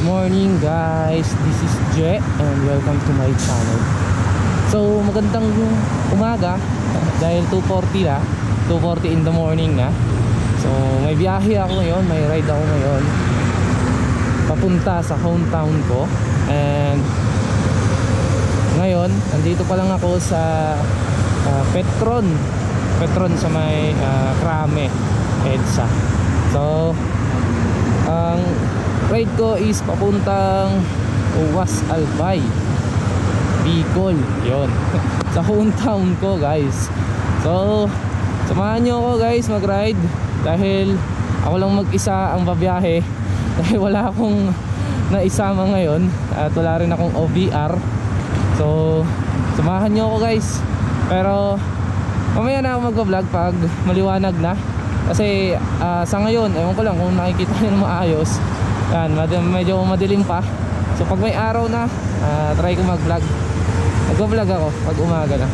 morning guys, this is Je and welcome to my channel. So magandang umaga dahil 2:40 na, 2:40 in the morning na. So may biyahe ako ngayon, may ride ako ngayon papunta sa hometown ko. And ngayon, nandito pa lang ako sa Petron sa may Krame, EDSA. So ang ride ko is papuntang Was Albay, Bicol, yun. Sa hometown ko guys. So samahan nyo ako guys mag-ride dahil ako lang mag-isa ang babiyahe dahil wala akong naisama ngayon at wala rin akong OBR. So samahan nyo ako guys. Pero mamaya na ako mag-vlog pag maliwanag na. Kasi sa ngayon, ewan ko lang kung nakikita nyo na maayos. Yan, medyo madilim pa. So pag may araw na, try ko mag-vlog. Mag-vlog ako pag umaga na.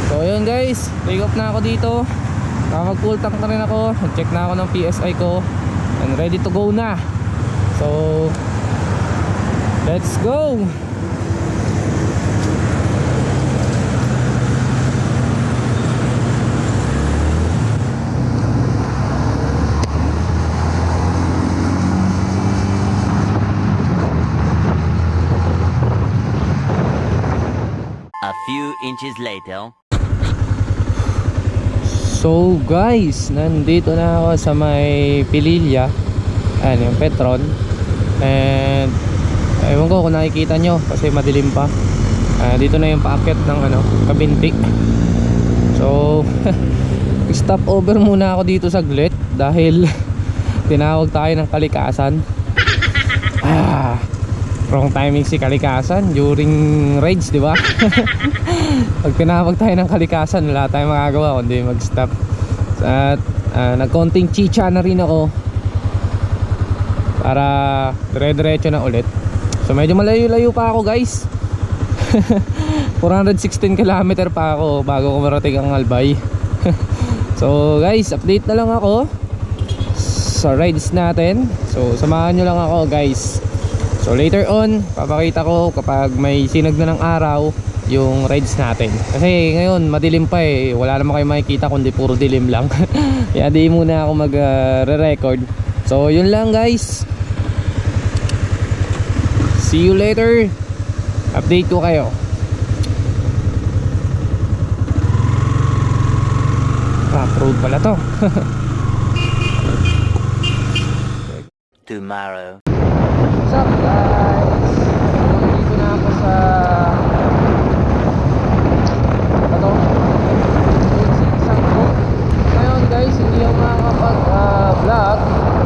So yun guys, take off na ako dito. Mag-full tank na rin ako. Check na ako ng PSI ko. And ready to go na. So let's go! A few inches later. So guys, nandito na ako sa may Pililla. Ayan yung Petron. And ewan ko kung nakikita nyo kasi madilim pa. Dito na yung paakyat ng Kabintik. So stop over muna ako dito saglit dahil tinawag tayo ng kalikasan. Wrong timing si kalikasan during rides, di ba? Pag tinawag tayo ng kalikasan, wala tayong magagawa kundi mag-stop. At nagkonting chicha na rin ako para dire-diretso na ulit. So medyo malayo-layo pa ako guys. 416 km pa ako bago ko marating ang Albay. So guys, update na lang ako sa rides natin. So samahan nyo lang ako guys. So later on, papakita ko kapag may sinag na ng araw yung rides natin. Kasi ngayon madilim pa eh. Wala naman kayo makikita kundi puro dilim lang. Kaya di muna ako mag-re-record. So yun lang guys. See you later. Update ko kayo. Rough road pala to. Tomorrow. What's up guys? Nandito na ako sa ngayon guys, hindi ako makakapag-vlog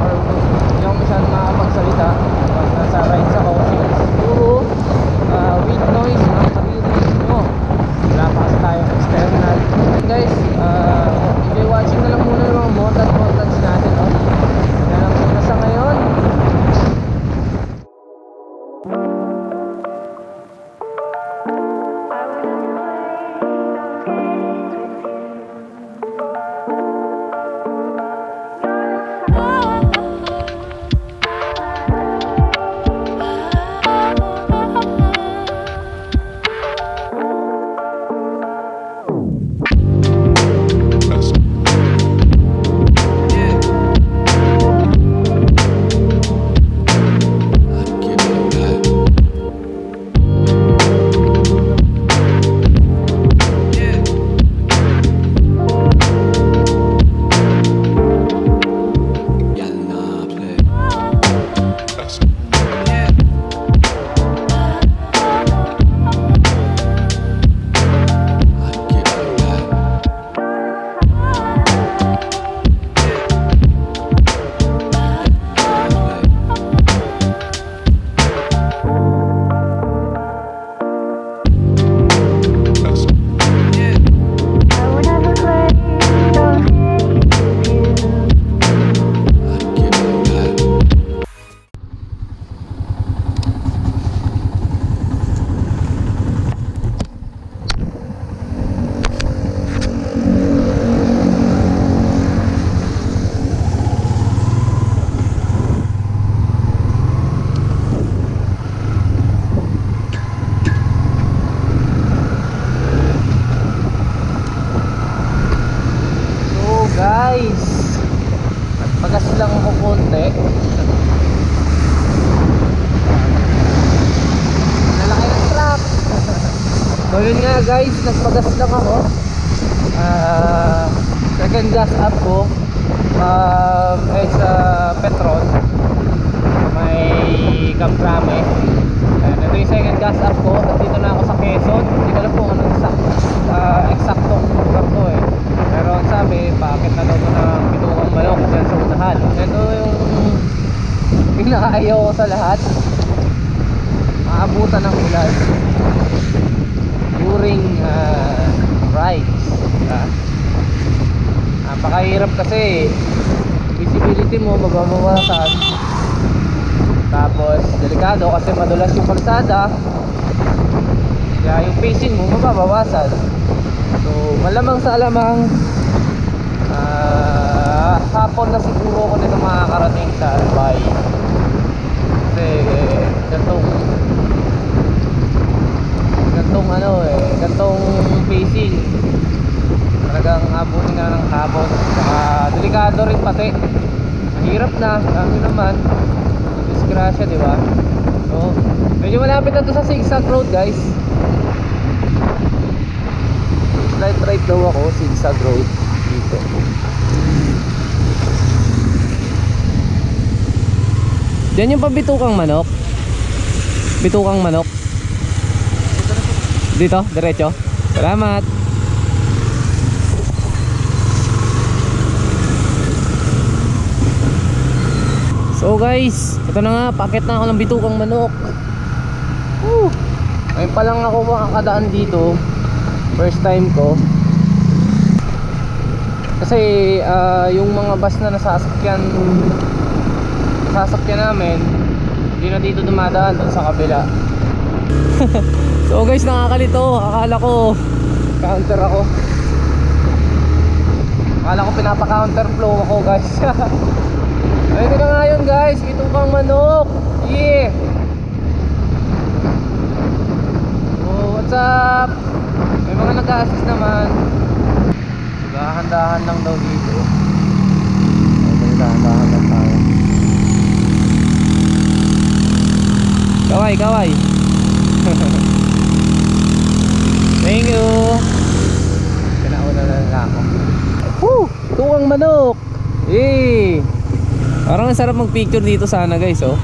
or hindi ako masyadong makakapagsalita pag nasa rides ako since puro wind noise ang maririnig nyo. Wala pa kasi tayong external. Guys, enjoy watching na lang muna yung mga montage natin, no? Yan lang muna sa ngayon. So yun nga guys, nagpagas lang ako. Second gas up ko ay sa Petron sa may Camp Crame. Ito yung second gas up ko. Nandito na ako sa Quezon. Hindi ko alam kung anong eksaktong lugar to eh. Pero ang sabi, paakit na daw ko ng Bitugang Manok dyan sa unahan. Ito yung pinakaayaw ko sa lahat. Maabutan ng ulan during rides. Napakahirap kasi visibility mo mababawasan, tapos delikado kasi madulas yung kalsada, kaya yung pacing mo mababawasan. So malamang sa alamang hapon na siguro ko nito makakarating sa Albay kasi gantong pacing talagang abutin na ng hapon. Saka delikado rin pati, mahirap na kami naman disgrasya, di ba? So medyo malapit na to sa zigzag road guys. Slight right daw ako, zigzag road dito. Diyan yung Bitukang Manok. Bitukang Manok. Dito, diretso. Salamat. So guys, ito na nga, packet na ako ng Bitukang Manok. Woo! Ngayon pa lang ako makakadaan dito. First time ko. Kasi yung mga bus na nasasakyan namin, hindi na dito dumadaan, doon sa kabila. So guys, nakakalito. Akala ko counter ako. Akala ko pinapa-counter flow ako guys. Ayun na nga yun guys, Bitukang Manok. Yeah. Oh, what's up? May mga nag-a-assist naman. Dahan-dahan lang daw dito. Dahan-dahan lang tayo. Kaway, kaway. Thank you. Pinauna na lang ako. Woo! Bitukang Manok. Eh. Parang ang sarap mag-picture dito sana guys, oh.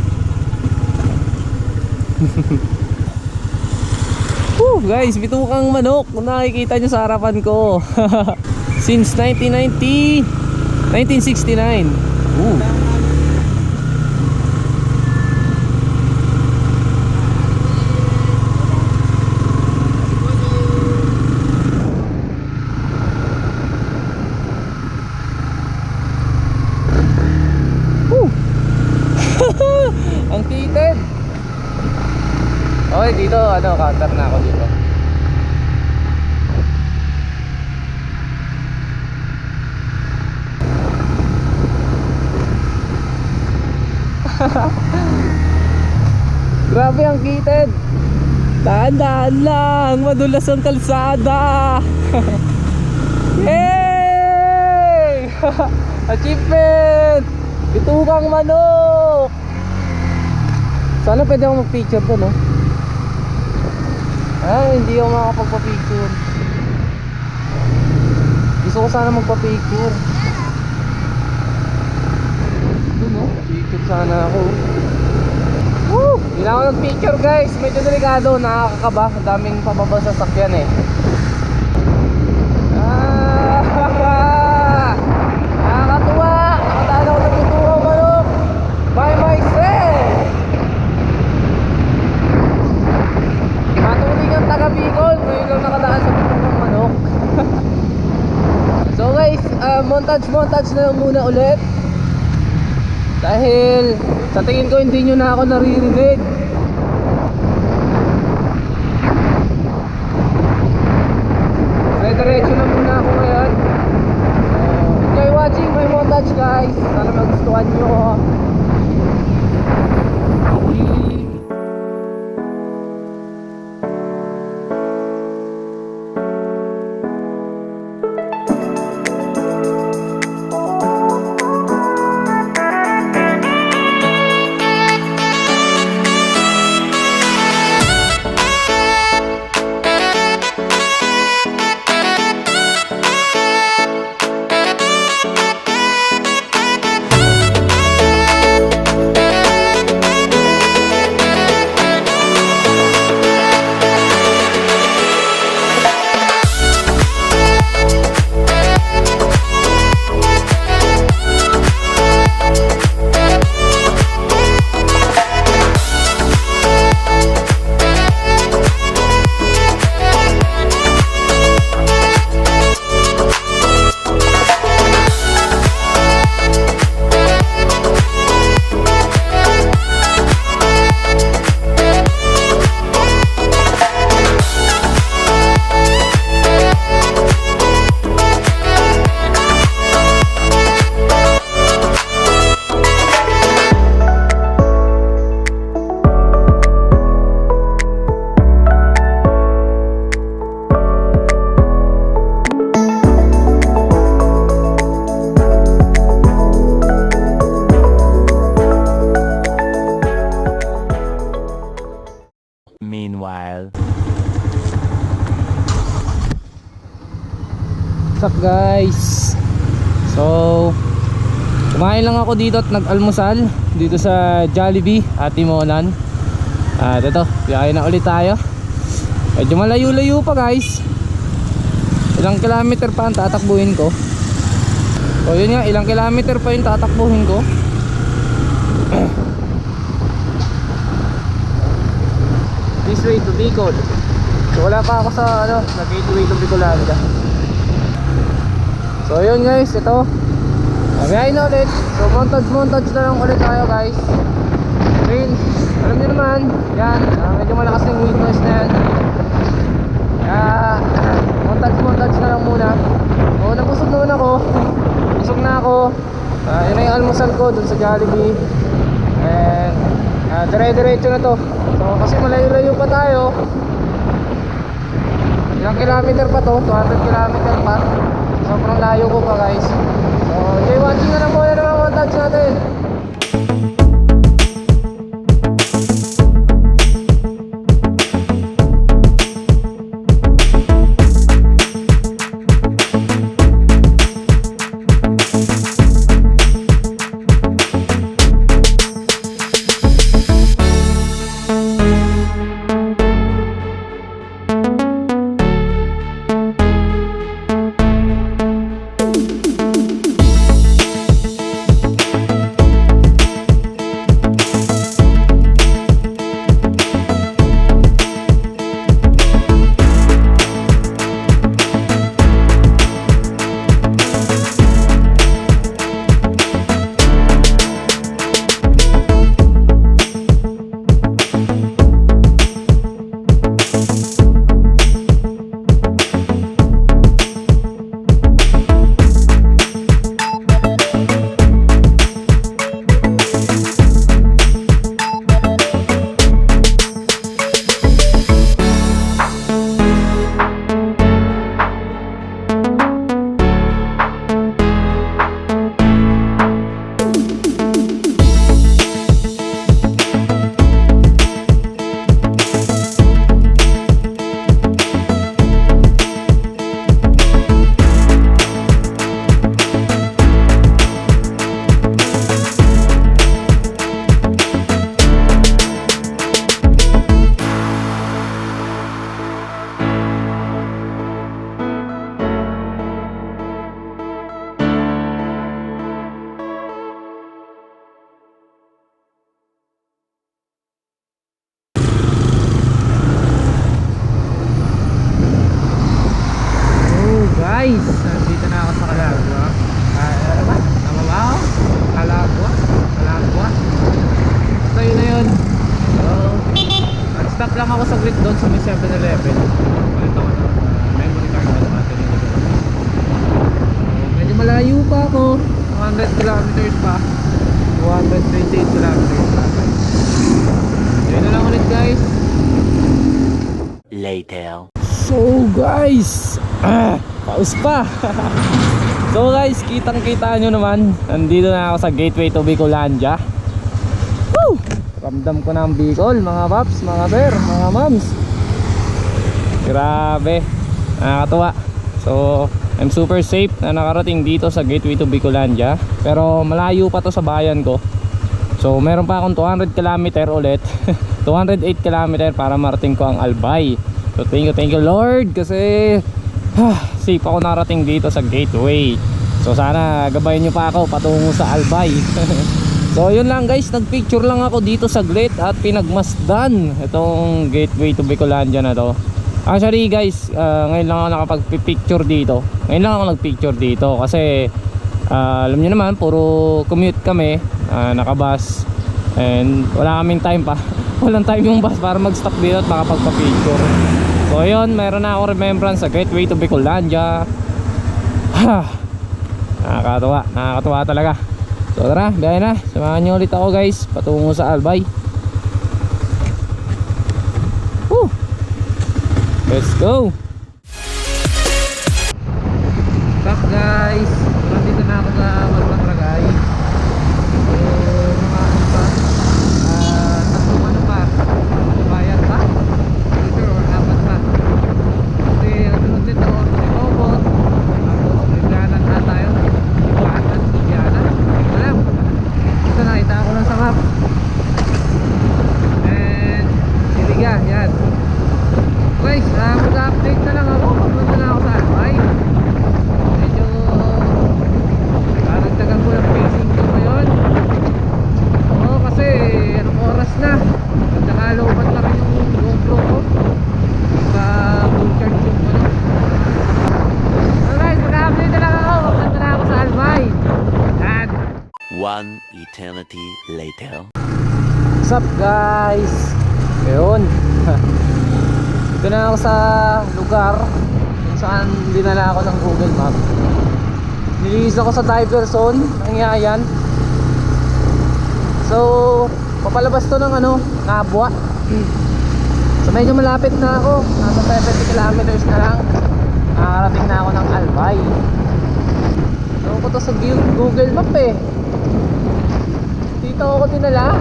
Woo, guys, Bitukang Manok. Kung nakikita nyo sa harapan ko. Since 1969. Woo. Ang tited. Okay, dito counter na ako dito. Grabe ang kited. Daan-daan lang, madulas ang kalsada. Yay! Achievement! Bitukang Manok. Sana pwede ako mag-picture doon, no? Hindi ako makakapagpa-picture. Gusto ko sana magpa-picture. Doon, no? Picture sana ako. Woo! Hindi na ako nag-picture, guys. Medyo delikado, nakakakaba. Ang daming pababa sa sakyan, eh. Nakakatuwa! Nakadaan ako ng Bitukang Manok by myself. Matuling ang taga Bicol, ngayon lang nakadaan sa Bitukang Manok. So guys, montage na lang muna ulit. Dahil sa tingin ko hindi nyo na ako naririnig. Diretso na muna ako ngayon. Enjoy watching my montage guys. Sana magustuhan nyo. What's up guys? So kumain lang ako dito at nag-almusal dito sa Jollibee at Timonan. At ito, biyahe na ulit tayo. Medyo malayo-layo pa guys. Ilang kilometer pa ang tatakbuhin ko. So yun nga, ilang kilometer pa yung tatakbuhin ko. This way to Bicol. So wala pa ako sa nag-gateway to Bicolanda. So yun guys, ito biyahe na ulit. So montage na lang ulit tayo guys. Rain, alam nyo naman yan, medyo malakas yung wind noise na yan. Kaya montage na lang muna. So nabusog naman ako. Busog na ako. Yun na yung almusal ko dun sa Jollibee. And dire-diretso na to. So kasi malayo-layo pa tayo. Ilang kilometer pa to? 200 kilometer pa. Sobrang layo ko pa guys. So enjoy watching na lang muna ng mga montage natin. Guys, nandito na ako sa Calagua. Ano ba? Tama ba ako? Calagua. So yun na yun. So nag-stop lang ako saglit doon sa may 7-Eleven. Palit ako ng memory card at battery na doon. So medyo malayo pa ako. 100 kilometers pa. 228 kilometers pa. Yun na lang ulit guys. Later. So guys, paus pa. So guys, kitang-kita nyo naman, nandito na ako sa gateway to Bicolanda. Woo! Ramdam ko na ang Bicol, mga paps, mga sir, mga moms. Grabe, nakakatuwa. So I'm super safe na nakarating dito sa gateway to Bicolanda. Pero malayo pa to sa bayan ko. So meron pa akong 200 km ulit 208 km para marating ko ang Albay. So thank you Lord, kasi safe ako narating dito sa gateway. So sana gabayan nyo pa ako patungo sa Albay. So yun lang guys, nagpicture lang ako dito saglit at pinagmasdan itong gateway to Bicolanda na to. Actually guys, ngayon lang ako nakapag-picture dito. Ngayon lang ako nagpicture dito kasi alam nyo naman, puro commute kami, nakabus. And wala kaming time pa. Walang time yung bus para mag-stop dito at makapagpa-picture. So yun, meron na ako remembrance sa gateway to Bicolanda. Nakakatuwa talaga. So tara, biyahe na. Samahan nyo ulit ako guys, patungo sa Albay. Woo! Let's go! Back guys, nandito na ako sa Magpatragay. So mga ano pa, tatlong ano pa, bayan pa, dito or apat pa. Kasi nandun dito ako sa Bobo, tapos One eternity later. What's up guys? Ayun. Dito na ako sa lugar kung saan dinala ako ng Google Map. Nililis ako sa diver zone ng Yayan. So, papalabas to ng Nabwa. So medyo malapit na ako. Nasa 70 kilometers na lang. Nakarating na ako ng Albay. So ko to sa Google Map eh. Dito ako dinala.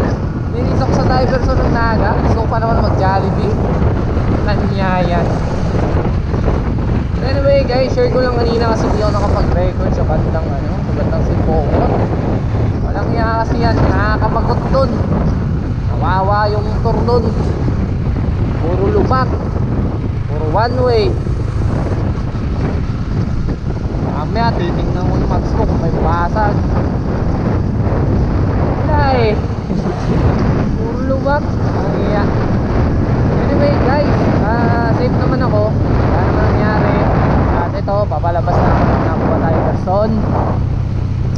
Nililis ako sa diver zone ng Naga. Gusto ko pa naman mag-Jollibee. Nanyayan. Anyway guys, share ko lang kanina kasi hindi ako nakapag-record sa bandang sa bandang Sipokot. Walang iya kasi yan, nakakabagot dun. Kawawa yung motor dun. Puro lumak. Puro one way. Mamaya titignan mo yung mags ko kung may basag. Wala eh. Puro lumak. Ang iya. Anyway guys, safe naman ako. Wala naman nangyari. At ito, papalabas na ako ng Nakuha tayo person.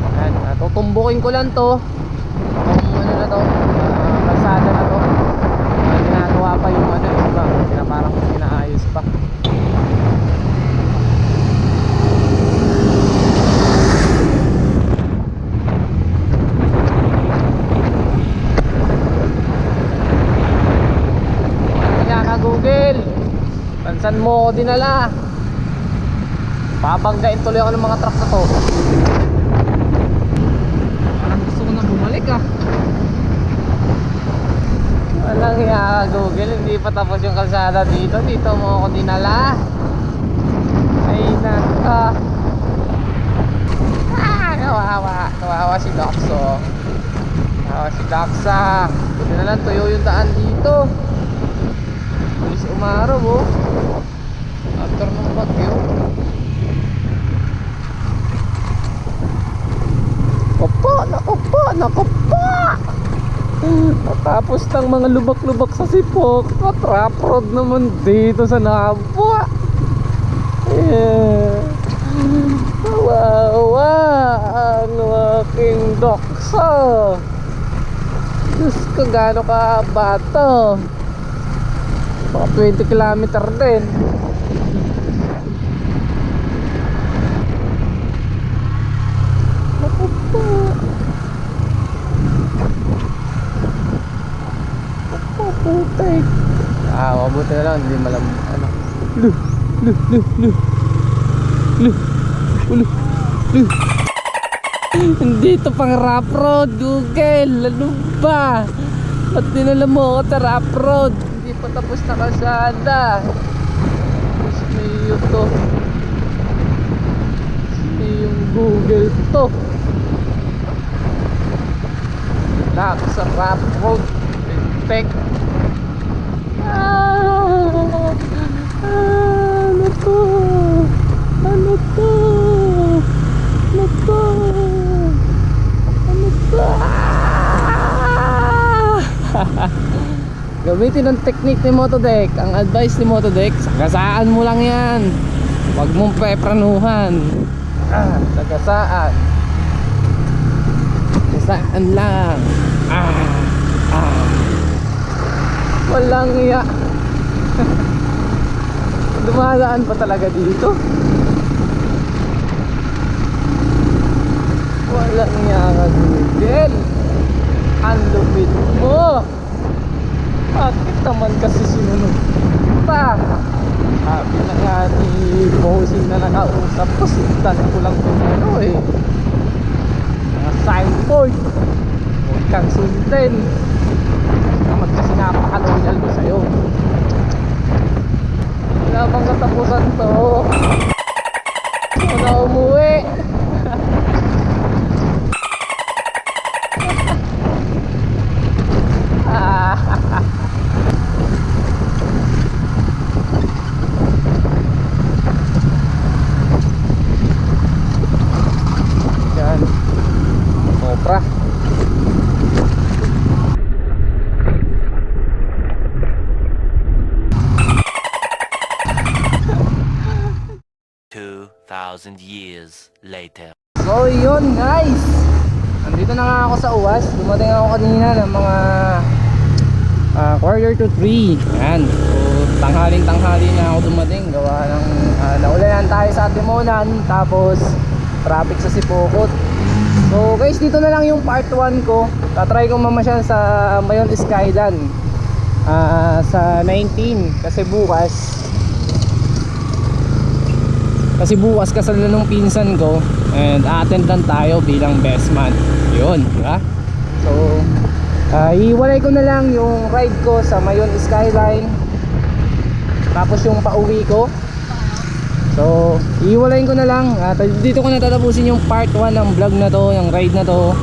Ayan, tutumbukin ko lang to. Itong na to, kalsada na to. Ginagawa pa yung yung iba, parang pinaayos pa. Google, pansan mo ako dinala. Babanggain tuloy ako ng mga truck na to. Parang gusto ko na bumalik Walang iya Google, hindi pa tapos yung kalsada dito. Dito mo ako dinala. Ay naka. Kawawa si Doxo. Kawawa si Doxa. Buti na lang tuyo yung daan dito. Bilis umaraw after ng bagyo. Naku po. Tapos ng mga lubak-lubak sa Sipokot, trap road naman dito sa Nabwa. Kawawa ang aking Doxa. Diyos ko, gaano ka bato. Baka 20 kilometer din. Naku po. Putay. Mabuti na lang, hindi malam Dito pang rough road, Google. Ano ba? Ba't dinala mo ako sa rough road? Hindi pa tapos na kalsada. Tapos may to. May yung Google to. Wala ako sa rough road. Tek. Ano to? Ano to? Ano to? Ano to? Gamitin ang technique ni Motodeck. Ang advice ni Motodeck, sagasaan mo lang yan. Huwag mong pepranuhan. Sagasaan. Sagasaan lang. Walang iya. Dumadaan pa talaga dito. Walang iya ka, Google. Ang lupit mo. Bakit naman kasi sinunod pa? Sabi na nga ni bossing na nakausap ko, sundan ko lang kung mga signboard. Huwag kang sundin. Naman kasi napaka-loyal ko sa'yo. Wala bang katapusan to? Wala umuwi. Yan. Sopra. 2,000 years later. So yun guys, andito na nga ako sa UAS. Dumating ako kanina ng mga 2:45. Yan. So, tanghali na ako dumating. Gawa ng naulayan tayo sa Timonan. Tapos, traffic sa Sipokot. So, guys, dito na lang yung part 1 ko. Tatry ko mamasyal sa Mayon Skyline. Sa 19. Kasi bukas kasal na nung pinsan ko. And attend lang tayo bilang best man. Yun, diba? So, iwalay ko na lang yung ride ko sa Mayon Skyline. Tapos yung pauwi ko. So, iwalayin ko na lang. Dito ko na tatapusin yung part 1 ng vlog na to, yung ride na to.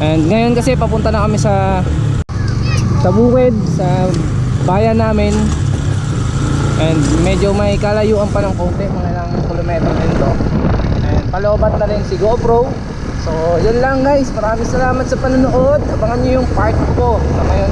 And ngayon kasi papunta na kami sa bukid, sa bayan namin. And medyo may kalayuan pa ng konti, mga ilang kilometro din to. And palobat na rin si GoPro. So yun lang guys, maraming salamat sa panonood. Abangan nyo yung part ko sa Mayon